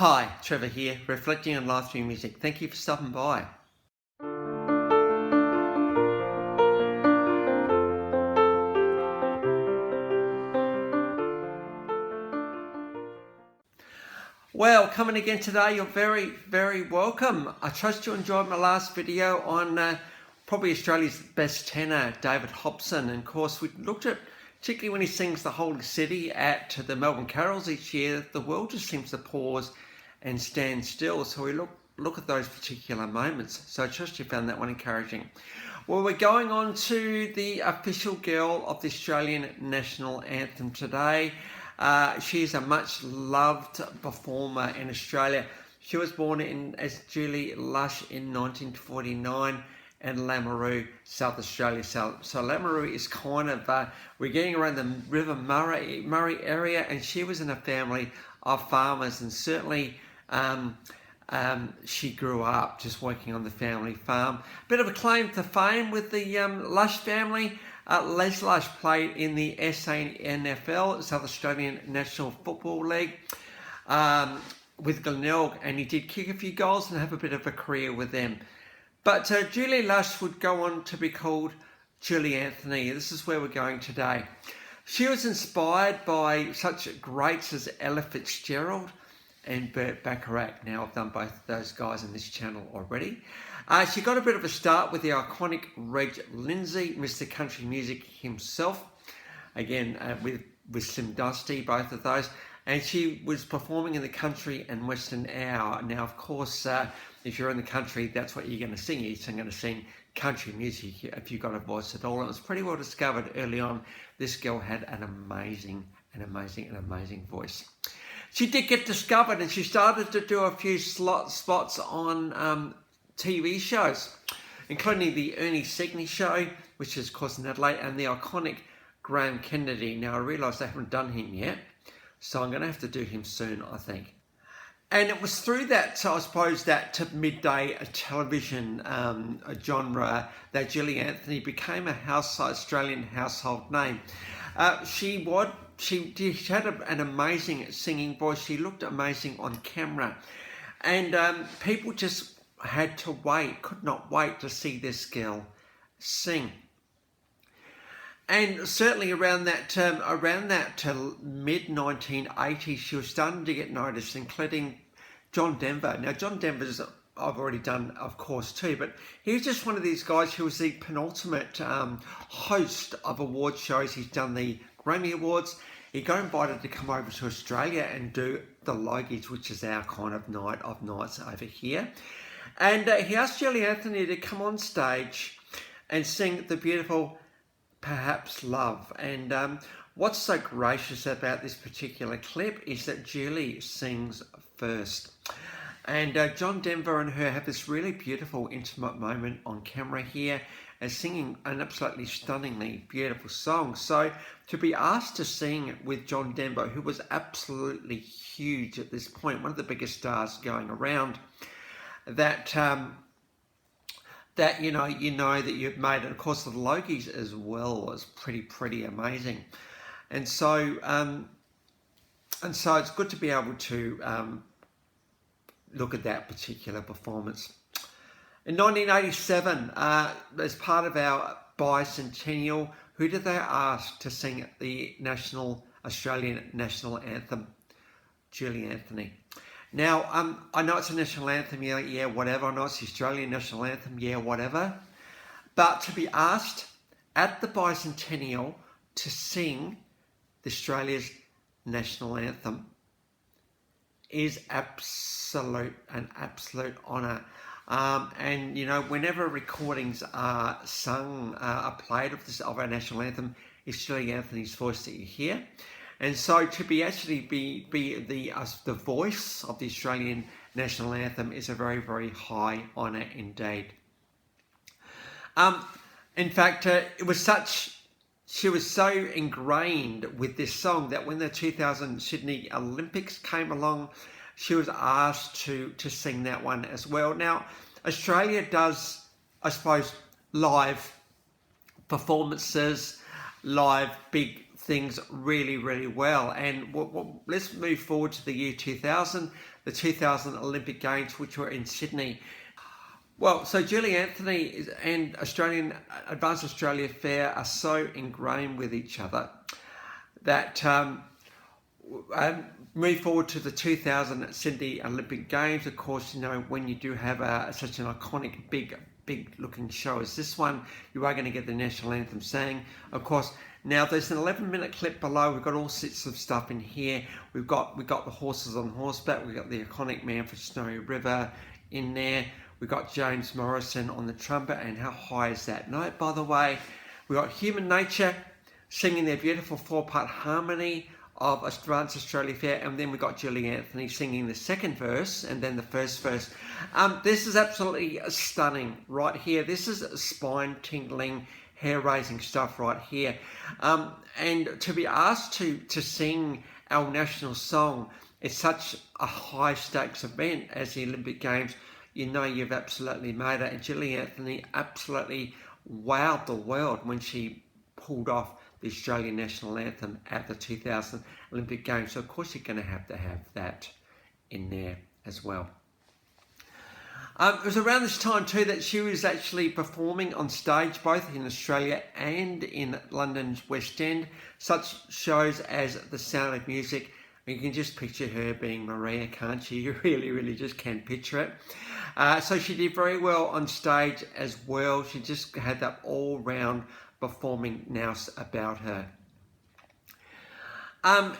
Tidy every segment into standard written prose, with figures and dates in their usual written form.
Hi, Trevor here, reflecting on life through music. Thank you for stopping by. Well, coming again today, you're very welcome. I trust you enjoyed my last video on probably Australia's best tenor, David Hobson. And of course, we looked at, particularly when he sings the Holy City at the Melbourne Carols each year, the world just seems to pause and stand still. So we look at those particular moments. So I trust you found that one encouraging. Well, we're going on to the official girl of the Australian National Anthem today. She's a much loved performer in Australia. She was born as Julie Lush in 1949 in Lameroo, South Australia. So Lameroo is kind of, we're getting around the River Murray area, and she was in a family of farmers, and certainly she grew up just working on the family farm. Bit of a claim to fame with the Lush family. Les Lush played in the SANFL, South Australian National Football League, with Glenelg, and he did kick a few goals and have a bit of a career with them. But Julie Lush would go on to be called Julie Anthony. This is where we're going today. She was inspired by such greats as Ella Fitzgerald and Burt Bacharach. Now, I've done both of those guys on this channel already. She got a bit of a start with the iconic Reg Lindsay, Mr. Country Music himself. Again, with Slim Dusty, both of those. And she was performing in the country and western hour. Now, of course, if you're in the country, that's what you're going to sing. You're going to sing country music if you've got a voice at all. And it was pretty well discovered early on. This girl had an amazing voice. She did get discovered, and she started to do a few spots on TV shows, including the Ernie Signey show, which is of course in Adelaide, and the iconic Graham Kennedy. Now I realise I haven't done him yet, so I'm going to have to do him soon, I think. And it was through that, so I suppose, that midday television genre that Julie Anthony became a Australian household name. She had an amazing singing voice. She looked amazing on camera, and people just could not wait to see this girl sing. And certainly around that mid 1980s, she was starting to get noticed, including John Denver. Now, John Denver's I've already done, of course, too, but he was just one of these guys who was the penultimate host of award shows. He's done the Grammy Awards. He got invited to come over to Australia and do the Logies, which is our kind of night of nights over here. And he asked Julie Anthony to come on stage and sing the beautiful Perhaps Love. And what's so gracious about this particular clip is that Julie sings first. And John Denver and her have this really beautiful, intimate moment on camera here and singing an absolutely stunningly beautiful song. So to be asked to sing with John Denver, who was absolutely huge at this point, one of the biggest stars going around, that you know that you've made, and of course the Logies as well was pretty amazing. And so it's good to be able to look at that particular performance. In 1987, as part of our bicentennial, who did they ask to sing the Australian National Anthem? Julie Anthony. Now, I know it's a national anthem, yeah, whatever. I know it's the Australian National Anthem, yeah, whatever. But to be asked at the bicentennial to sing Australia's National Anthem is an absolute honour. And you know, whenever recordings are sung, are played of our national anthem, it's Julie Anthony's voice that you hear. And so to be the voice of the Australian National Anthem is a very high honour indeed. In fact, she was so ingrained with this song that when the 2000 Sydney Olympics came along, she was asked to sing that one as well. Now, Australia does, I suppose, live performances, live big things really, really well. And let's move forward to the year 2000, the 2000 Olympic Games, which were in Sydney. Well, so Julie Anthony and Advanced Australia Fair are so ingrained with each other that move forward to the 2000 Sydney Olympic Games. Of course, you know, when you do have such an iconic, big looking show as this one, you are going to get the national anthem sang. Of course, now there's an 11-minute clip below. We've got all sorts of stuff in here. We've got the horses on horseback. We've got the iconic Man for Snowy River in there. We've got James Morrison on the trumpet, and how high is that note, by the way? We've got Human Nature singing their beautiful 4-part harmony of Advanced Australia Fair, and then we've got Julie Anthony singing the second verse and then the first verse. This is absolutely stunning right here. This is spine-tingling, hair-raising stuff right here. And to be asked to sing our national song is such a high-stakes event as the Olympic Games. You know you've absolutely made it. And Julie Anthony absolutely wowed the world when she pulled off the Australian national anthem at the 2000 Olympic Games. So of course you're going to have that in there as well. It was around this time too that she was actually performing on stage, both in Australia and in London's West End. Such shows as The Sound of Music. You can just picture her being Maria, can't you? You really just can picture it. So she did very well on stage as well. She just had that all-round performing nous about her.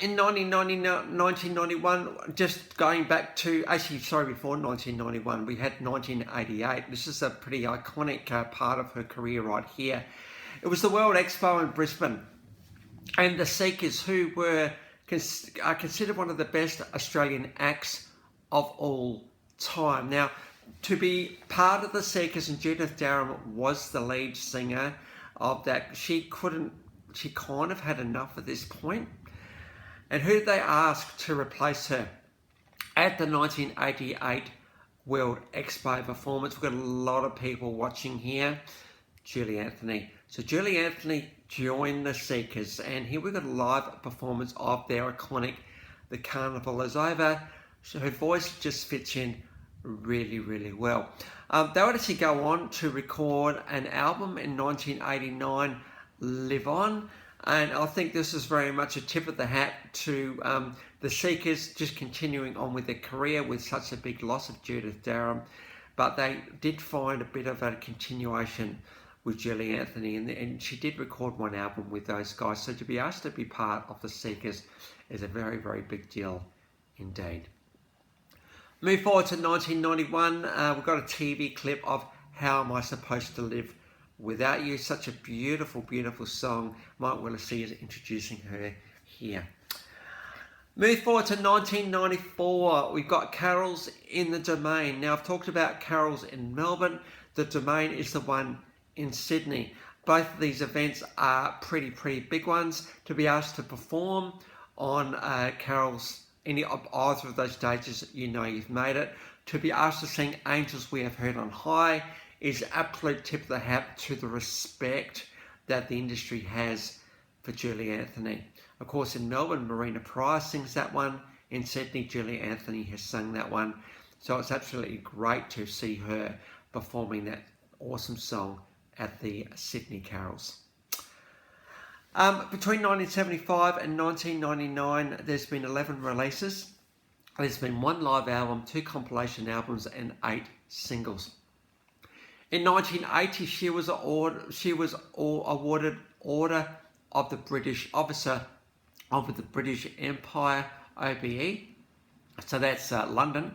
In 1991, just going back to, before 1991, we had 1988. This is a pretty iconic part of her career right here. It was the World Expo in Brisbane, and the Seekers, who are considered one of the best Australian acts of all time. Now, to be part of the Seekers, and Judith Darham was the lead singer of that, she kind of had enough at this point. And who did they ask to replace her at the 1988 World Expo performance? We've got a lot of people watching here. Julie Anthony. So Julie Anthony joined the Seekers, and here we've got a live performance of their iconic The Carnival Is Over. So her voice just fits in really well. They would actually go on to record an album in 1989, Live On, and I think this is very much a tip of the hat to the Seekers just continuing on with their career with such a big loss of Judith Darham, but they did find a bit of a continuation with Julie Anthony, and she did record one album with those guys. So to be asked to be part of the Seekers is a very big deal indeed. Move forward to 1991, we've got a TV clip of How Am I Supposed to Live Without You? Such a beautiful song. Mike Willesee is introducing her here. Move forward to 1994, we've got Carols in the Domain. Now, I've talked about Carols in Melbourne. The Domain is the one in Sydney. Both of these events are pretty big ones. To be asked to perform on Carols, any of either of those stages, you know you've made it. To be asked to sing Angels We Have Heard on High is absolute tip of the hat to the respect that the industry has for Julie Anthony. Of course, in Melbourne, Marina Price sings that one. In Sydney, Julie Anthony has sung that one. So it's absolutely great to see her performing that awesome song at the Sydney Carols. Between 1975 and 1999, there's been 11 releases. There's been 1 live album, 2 compilation albums, and 8 singles. In 1980, she was awarded Order of the British Officer of the British Empire, OBE. So that's London.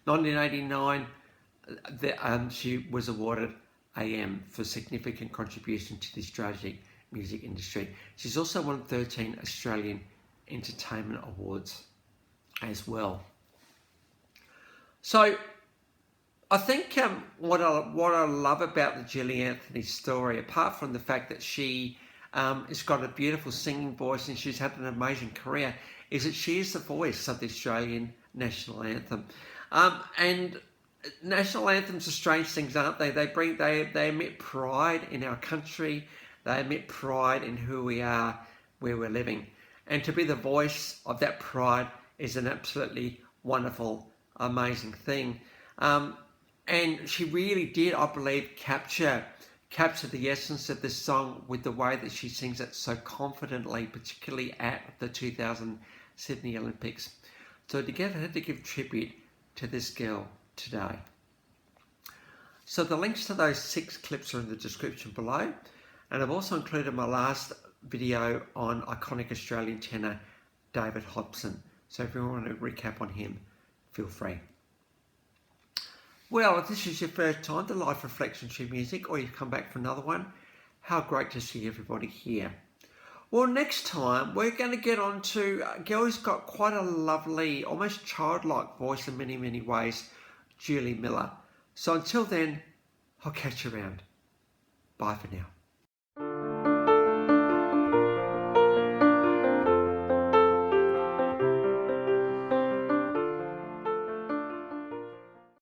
1989, she was awarded AM for significant contribution to the Australian music industry. She's also won 13 Australian Entertainment Awards as well. So I think what I love about the Julie Anthony story, apart from the fact that she has got a beautiful singing voice and she's had an amazing career, is that she is the voice of the Australian national anthem. And national anthems are strange things, aren't they? They emit pride in our country. They emit pride in who we are where we're living. And to be the voice of that pride is an absolutely wonderful, amazing thing. And she really did, I believe, capture the essence of this song with the way that she sings it so confidently, particularly at the 2000 Sydney Olympics. So together, I had to give tribute to this girl today. So the links to those 6 clips are in the description below. And I've also included my last video on iconic Australian tenor David Hobson. So if you want to recap on him, feel free. Well, if this is your first time to Life Reflection True Music, or you've come back for another one, how great to see everybody here. Well, next time we're going to get on to a girl who's got quite a lovely, almost childlike voice in many, many ways, Julie Miller. So until then, I'll catch you around. Bye for now.